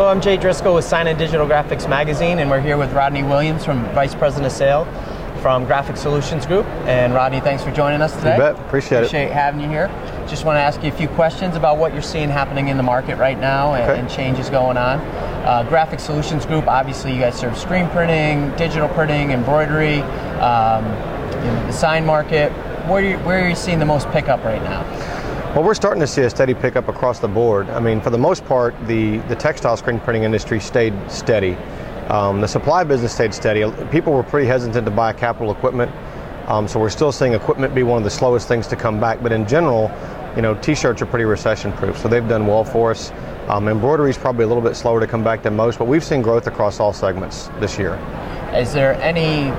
Hello, I'm Jay Driscol with Sign & Digital Graphics Magazine, and we're here with Rodney Williams, from Vice President of Sales from Graphic Solutions Group. And Rodney, thanks for joining us today. You bet. Appreciate having you here. Just want to ask you a few questions about what you're seeing happening in the market right now and changes going on. Graphic Solutions Group, obviously you guys serve screen printing, digital printing, embroidery, the sign market. Where are you seeing the most pickup right now? Well, we're starting to see a steady pickup across the board. I mean, for the most part, the textile screen printing industry stayed steady. The supply business stayed steady. People were pretty hesitant to buy capital equipment, so we're still seeing equipment be one of the slowest things to come back. But in general, t-shirts are pretty recession-proof, so they've done well for us. Embroidery is probably a little bit slower to come back than most, but we've seen growth across all segments this year. Is there any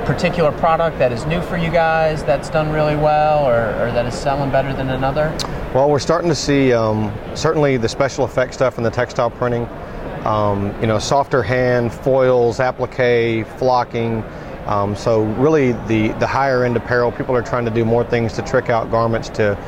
particular product that is new for you guys that's done really well, or that is selling better than another? Well, we're starting to see certainly the special effects stuff in the textile printing. Softer hand, foils, applique, flocking. So really the higher end apparel, people are trying to do more things to trick out garments to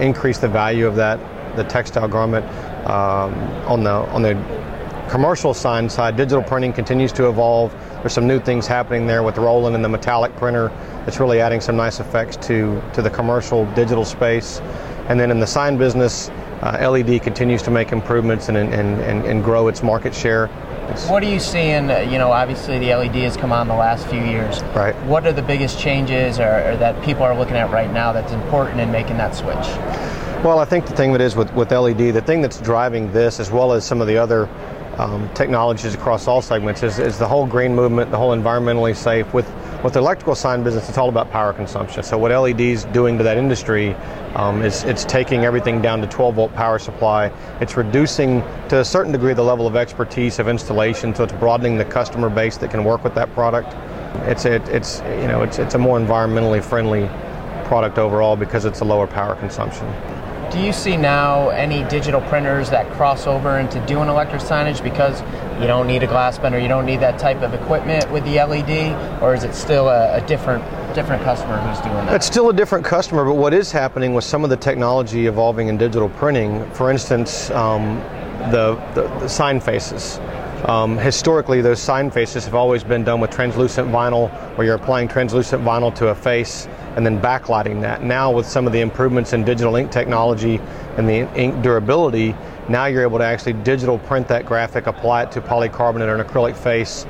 increase the value of the textile garment. On the commercial sign side, digital printing continues to evolve. There's some new things happening there with Roland and the metallic printer. It's really adding some nice effects to the commercial digital space. And then in the sign business, LED continues to make improvements and grow its market share. What are you seeing? Obviously the LED has come on the last few years. Right. What are the biggest changes or that people are looking at right now that's important in making that switch? Well, I think the thing that is with LED, the thing that's driving this, as well as some of the other technologies across all segments, is the whole green movement, the whole environmentally safe. With the electrical sign business, it's all about power consumption. So what LED's doing to that industry is it's taking everything down to 12-volt power supply. It's reducing to a certain degree the level of expertise of installation, so it's broadening the customer base that can work with that product. It's a more environmentally friendly product overall because it's a lower power consumption. Do you see now any digital printers that cross over into doing electric signage because you don't need a glass bender, you don't need that type of equipment with the LED, or is it still a different customer who's doing that? It's still a different customer, but what is happening with some of the technology evolving in digital printing, for instance, the sign faces. Historically, those sign faces have always been done with translucent vinyl, where you're applying translucent vinyl to a face and then backlighting that. Now with some of the improvements in digital ink technology and the ink durability, now you're able to actually digital print that graphic, apply it to polycarbonate or an acrylic face,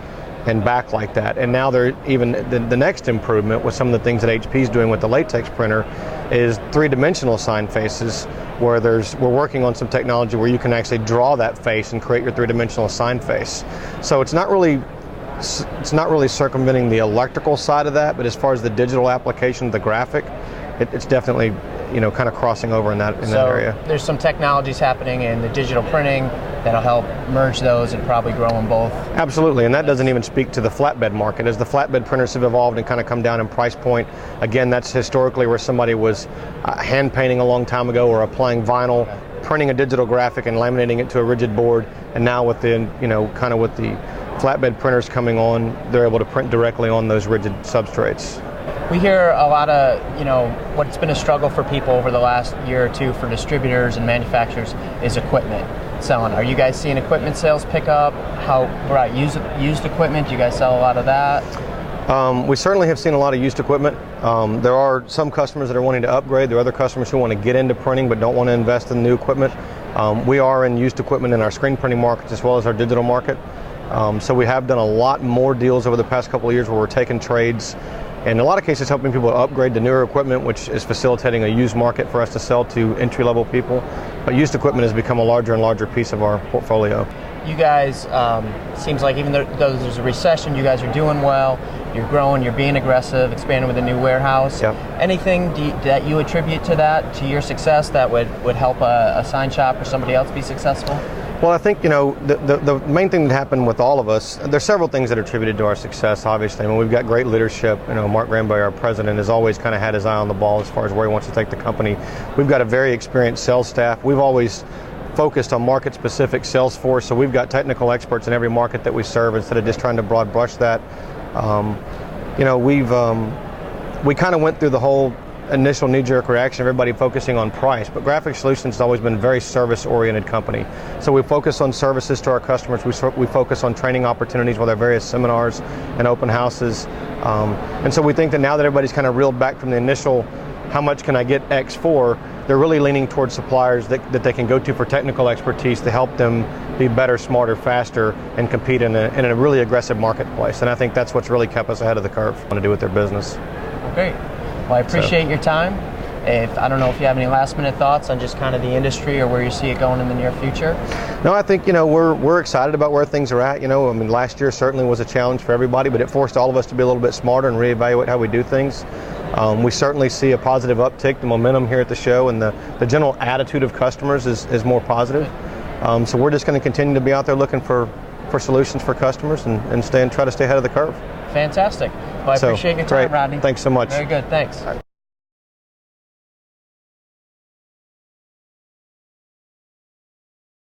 and backlight that. And now the next improvement with some of the things that HP is doing with the latex printer is three-dimensional sign faces, where we're working on some technology where you can actually draw that face and create your three-dimensional sign face. So it's not really circumventing the electrical side of that, but as far as the digital application of the graphic, it's definitely kind of crossing over in that area. There's some technologies happening in the digital printing that'll help merge those and probably grow them both. Absolutely, and that doesn't even speak to the flatbed market. As the flatbed printers have evolved and kind of come down in price point, again, that's historically where somebody was hand painting a long time ago or applying vinyl, printing a digital graphic and laminating it to a rigid board, and now with the with the flatbed printers coming on, they're able to print directly on those rigid substrates. We hear a lot of, what's been a struggle for people over the last year or two for distributors and manufacturers is equipment selling. Are you guys seeing equipment sales pick up? How about used equipment? Do you guys sell a lot of that? We certainly have seen a lot of used equipment. There are some customers that are wanting to upgrade. There are other customers who want to get into printing but don't want to invest in new equipment. We are in used equipment in our screen printing markets as well as our digital market. So we have done a lot more deals over the past couple of years where we're taking trades, and in a lot of cases helping people to upgrade to newer equipment, which is facilitating a used market for us to sell to entry-level people. But used equipment has become a larger and larger piece of our portfolio. You guys, seems like even though there's a recession, you guys are doing well, you're growing, you're being aggressive, expanding with a new warehouse. Yep. Anything that you attribute to that, to your success, that would help a sign shop or somebody else be successful? Well, I think, the main thing that happened with all of us, there's several things that are attributed to our success, obviously. I mean, we've got great leadership. Mark Granberry, our president, has always kind of had his eye on the ball as far as where he wants to take the company. We've got a very experienced sales staff. We've always focused on market-specific sales force, so we've got technical experts in every market that we serve instead of just trying to broad brush that. We kind of went through the whole initial knee-jerk reaction, everybody focusing on price, but Graphic Solutions has always been a very service-oriented company. So we focus on services to our customers. We focus on training opportunities with our various seminars and open houses. And so we think that now that everybody's kind of reeled back from the initial, how much can I get X for, they're really leaning towards suppliers that they can go to for technical expertise to help them be better, smarter, faster, and compete in a really aggressive marketplace. And I think that's what's really kept us ahead of the curve to do with their business. Great. Well, I appreciate your time. I don't know if you have any last minute thoughts on just kind of the industry or where you see it going in the near future. No, I think, we're excited about where things are at. Last year certainly was a challenge for everybody, but it forced all of us to be a little bit smarter and reevaluate how we do things. We certainly see a positive uptick. The momentum here at the show and the general attitude of customers is more positive. So we're just going to continue to be out there looking for solutions for customers and try to stay ahead of the curve. Fantastic. Well, I appreciate your time, great. Rodney. Thanks so much. Very good. Thanks.